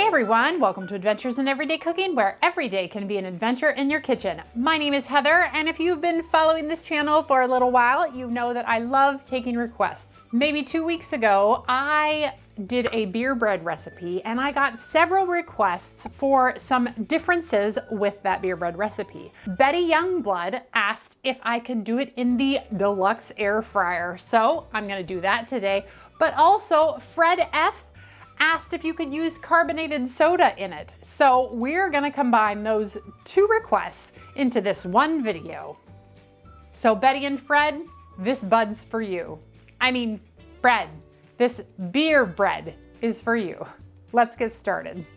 Hey everyone, welcome to Adventures in Everyday Cooking, where every day can be an adventure in your kitchen. My name is Heather, and if you've been following this channel for a little while, you know that I love taking requests. Maybe 2 weeks ago, I did a beer bread recipe, and I got several requests for some differences with that beer bread recipe. Betty Youngblood asked if I could do it in the deluxe air fryer, so I'm gonna do that today. But also, Fred F asked if you could use carbonated soda in it. So we're gonna combine those two requests into this one video. So Betty and Fred, this bud's for you. I mean, bread. This beer bread is for you. Let's get started.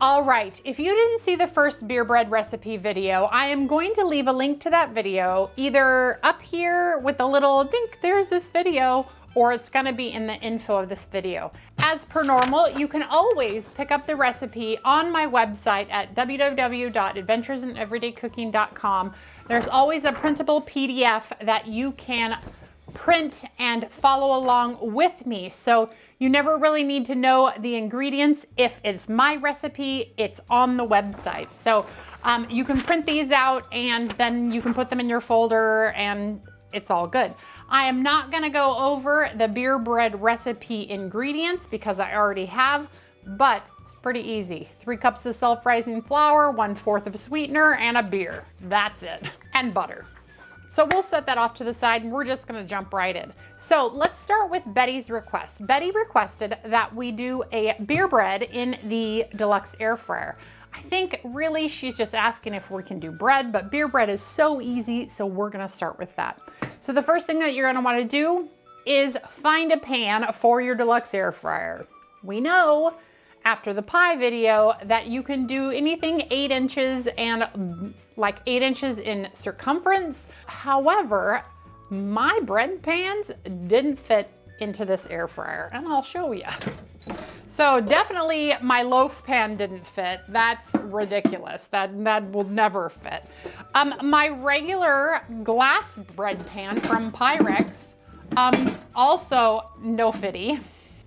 All right, if you didn't see the first beer bread recipe video, I am going to leave a link to that video either up here with a little dink, there's this video, or it's gonna be in the info of this video. As per normal, you can always pick up the recipe on my website at www.adventuresineverydaycooking.com. There's always a printable PDF that you can print and follow along with me. So you never really need to know the ingredients. If it's my recipe, it's on the website. So you can print these out and then you can put them in your folder and it's all good. I am not gonna go over the beer bread recipe ingredients because I already have, but it's pretty easy. 3 cups of self-rising flour, 1/4 of sweetener, and a beer. That's it, and butter. So we'll set that off to the side and we're just gonna jump right in. So let's start with Betty's request. Betty requested that we do a beer bread in the deluxe air fryer. I think really she's just asking if we can do bread, but beer bread is so easy, so we're gonna start with that. So the first thing that you're gonna wanna do is find a pan for your deluxe air fryer. We know after the pie video that you can do anything 8 inches and like 8 inches in circumference. However, my bread pans didn't fit into this air fryer, and I'll show you. So definitely my loaf pan didn't fit. That's ridiculous. That will never fit. My regular glass bread pan from Pyrex, also no fitty.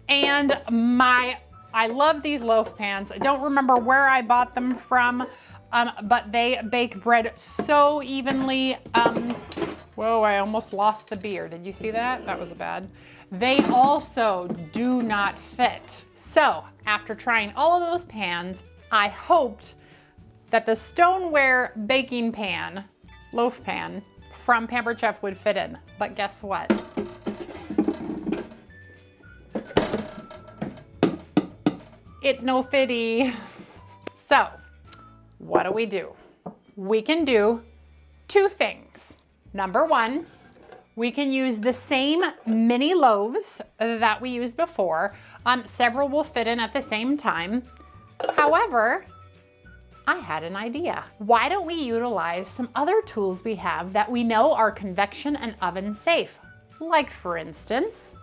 And I love these loaf pans. I don't remember where I bought them from, but they bake bread so evenly. Whoa, I almost lost the beer. Did you see that? That was bad. They also do not fit. So after trying all of those pans, I hoped that the stoneware baking pan, loaf pan, from Pampered Chef would fit in. But guess what? It no fitty. So what do? We can do 2 things. Number 1, we can use the same mini loaves that we used before. Several will fit in at the same time. However, I had an idea. Why don't we utilize some other tools we have that we know are convection and oven safe? Like for instance,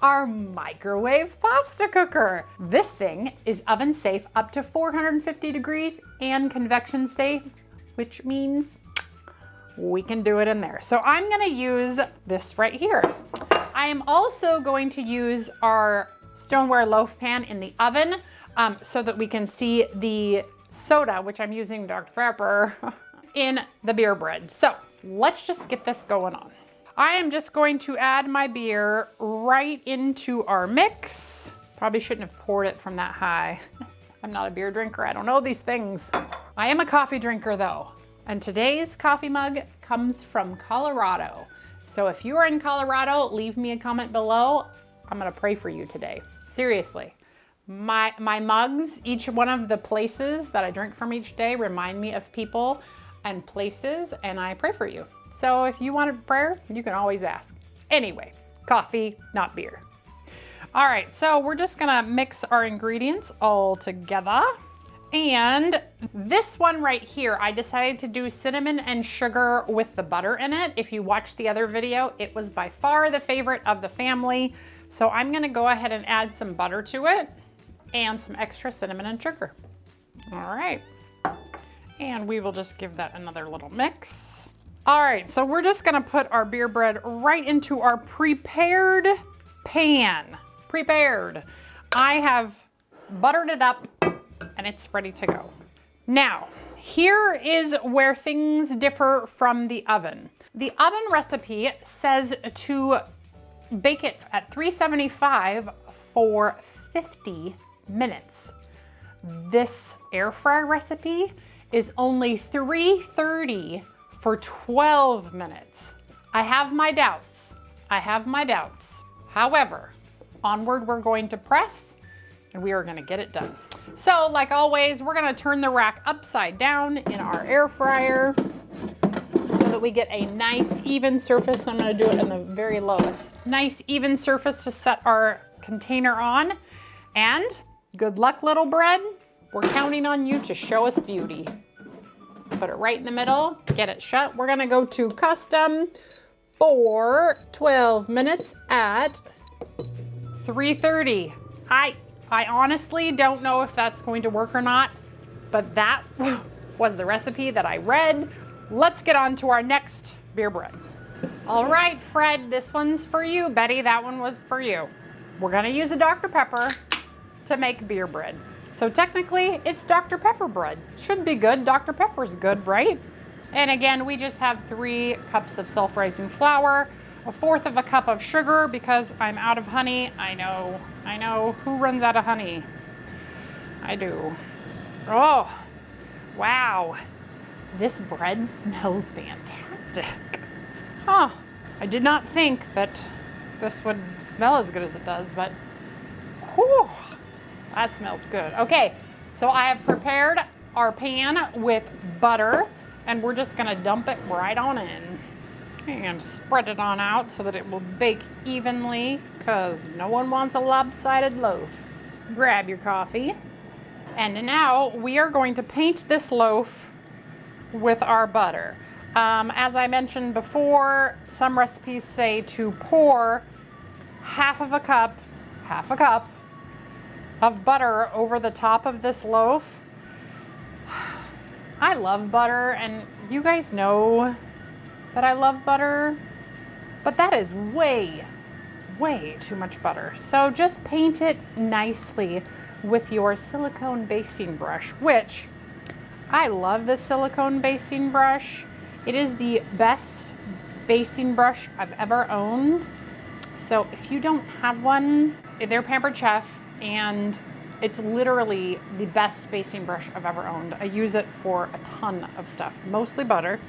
our microwave pasta cooker. This thing is oven safe up to 450 degrees and convection safe, which means we can do it in there. So I'm gonna use this right here. I am also going to use our stoneware loaf pan in the oven so that we can see the soda, which I'm using Dr. Pepper, in the beer bread. So let's just get this going on. I am just going to add my beer right into our mix. Probably shouldn't have poured it from that high. I'm not a beer drinker, I don't know these things. I am a coffee drinker though. And today's coffee mug comes from Colorado. So if you are in Colorado, leave me a comment below. I'm gonna pray for you today. Seriously. My mugs, each one of the places that I drink from each day remind me of people and places, and I pray for you. So if you want a prayer, you can always ask. Anyway, coffee, not beer. All right, so we're just gonna mix our ingredients all together. And this one right here, I decided to do cinnamon and sugar with the butter in it. If you watched the other video, it was by far the favorite of the family. So I'm gonna go ahead and add some butter to it and some extra cinnamon and sugar. All right, and we will just give that another little mix. All right, so we're just gonna put our beer bread right into our prepared pan. Prepared. I have buttered it up, and it's ready to go. Now, here is where things differ from the oven. The oven recipe says to bake it at 375 for 50 minutes. This air fryer recipe is only 330 for 12 minutes. I have my doubts. However, onward we're going to press and we are gonna get it done. So like always, we're gonna turn the rack upside down in our air fryer so that we get a nice even surface. I'm gonna do it in the very lowest. Nice even surface to set our container on. And good luck, little bread. We're counting on you to show us beauty. Put it right in the middle, get it shut. We're gonna go to custom for 12 minutes at 330. I honestly don't know if that's going to work or not, but that was the recipe that I read. Let's get on to our next beer bread. All right, Fred, this one's for you. Betty, that one was for you. We're gonna use a Dr. Pepper to make beer bread. So technically, it's Dr. Pepper bread. Should be good. Dr. Pepper's good, right? And again, we just have 3 cups of self-rising flour, 1/4 of a cup of sugar because I'm out of honey. I know. Who runs out of honey? I do. Oh, wow. This bread smells fantastic. Huh. I did not think that this would smell as good as it does, but whew, that smells good. Okay, so I have prepared our pan with butter, and we're just gonna dump it right on in and spread it on out so that it will bake evenly, because no one wants a lopsided loaf. Grab your coffee. And now we are going to paint this loaf with our butter. As I mentioned before, some recipes say to pour half a cup of butter over the top of this loaf. I love butter, and you guys know that I love butter, but that is way too much butter. So just paint it nicely with your silicone basting brush, which I love this silicone basting brush. It is the best basting brush I've ever owned. So if you don't have one, they're Pampered Chef, and it's literally the best basting brush I've ever owned. I use it for a ton of stuff, mostly butter,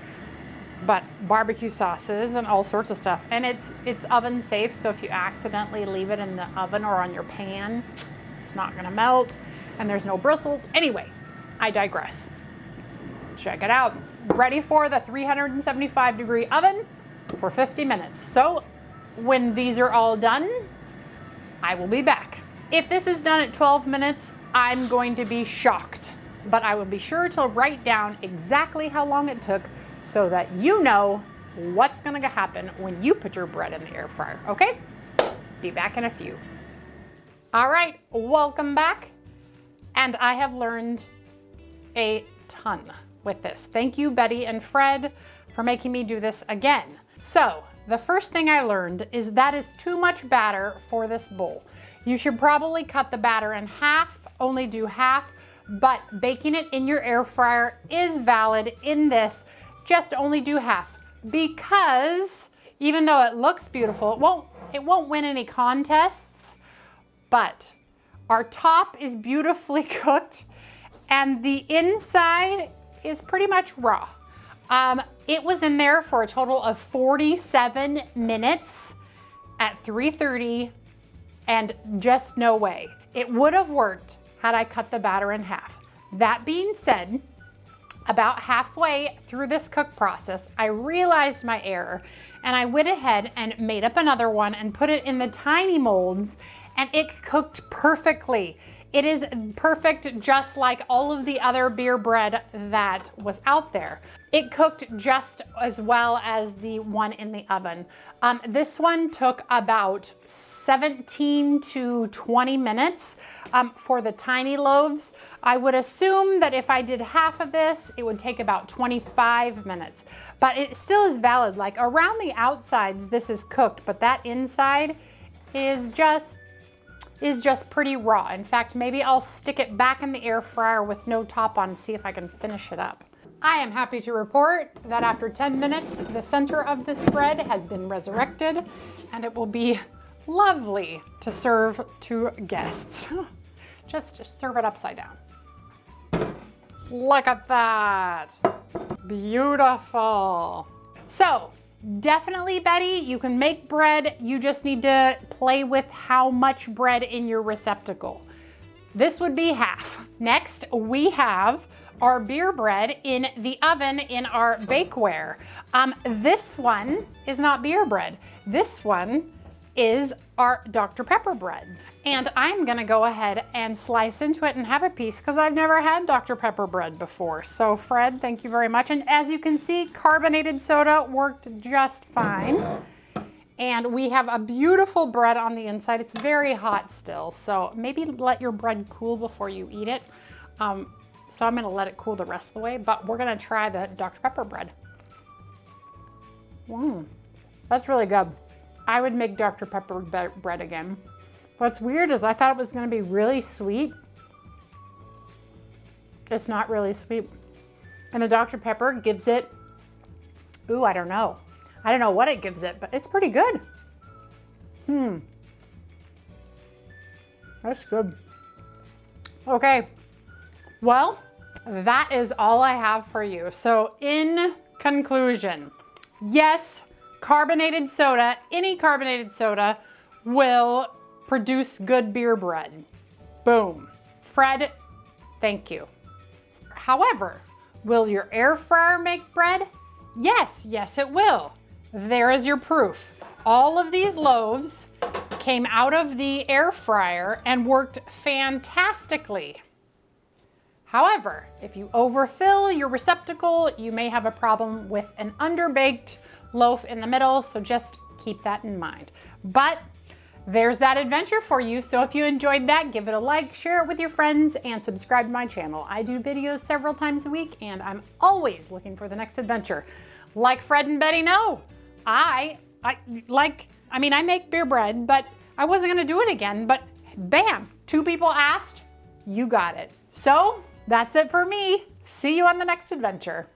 but barbecue sauces and all sorts of stuff. And it's oven safe, so if you accidentally leave it in the oven or on your pan, it's not gonna melt, and there's no bristles. Anyway, I digress. Check it out. Ready for the 375-degree oven for 50 minutes. So when these are all done, I will be back. If this is done at 12 minutes, I'm going to be shocked, but I will be sure to write down exactly how long it took so that you know what's gonna happen when you put your bread in the air fryer, okay? Be back in a few. All right, welcome back. And I have learned a ton with this. Thank you, Betty and Fred, for making me do this again. So the first thing I learned is that is too much batter for this bowl. You should probably cut the batter in half, only do half, but baking it in your air fryer is valid in this. Just only do half, because even though it looks beautiful, it won't win any contests, but our top is beautifully cooked and the inside is pretty much raw. It was in there for a total of 47 minutes at 330, and just no way. It would have worked had I cut the batter in half. That being said, about halfway through this cook process, I realized my error, and I went ahead and made up another one and put it in the tiny molds, and it cooked perfectly. It is perfect, just like all of the other beer bread that was out there. It cooked just as well as the one in the oven. This one took about 17 to 20 minutes for the tiny loaves. I would assume that if I did half of this, it would take about 25 minutes, but it still is valid. Like around the outsides, this is cooked, but that inside is just is just pretty raw. In fact, maybe I'll stick it back in the air fryer with no top on and see if I can finish it up. I am happy to report that after 10 minutes, the center of this bread has been resurrected and it will be lovely to serve to guests. Just serve it upside down. Look at that. Beautiful. So definitely, Betty, you can make bread. You just need to play with how much bread in your receptacle. This would be half. Next, we have our beer bread in the oven in our bakeware. This one is not beer bread. This one is our Dr. Pepper bread. And I'm gonna go ahead and slice into it and have a piece because I've never had Dr. Pepper bread before. So Fred, thank you very much. And as you can see, carbonated soda worked just fine. And we have a beautiful bread on the inside. It's very hot still, so maybe let your bread cool before you eat it. So I'm gonna let it cool the rest of the way, but we're gonna try the Dr. Pepper bread. That's really good. I would make Dr. Pepper bread again. What's weird is I thought it was gonna be really sweet. It's not really sweet. And the Dr. Pepper gives it, ooh, I don't know. I don't know what it gives it, but it's pretty good. That's good. Okay, well, that is all I have for you. So in conclusion, yes, carbonated soda, any carbonated soda will produce good beer bread. Boom. Fred, thank you. However, will your air fryer make bread? Yes, yes it will. There is your proof. All of these loaves came out of the air fryer and worked fantastically. However, if you overfill your receptacle, you may have a problem with an underbaked loaf in the middle, so just keep that in mind. But there's that adventure for you, so if you enjoyed that, give it a like, share it with your friends, and subscribe to my channel. I do videos several times a week, and I'm always looking for the next adventure. Like Fred and Betty know, I make beer bread, but I wasn't gonna do it again, but bam, 2 people asked, you got it. So that's it for me. See you on the next adventure.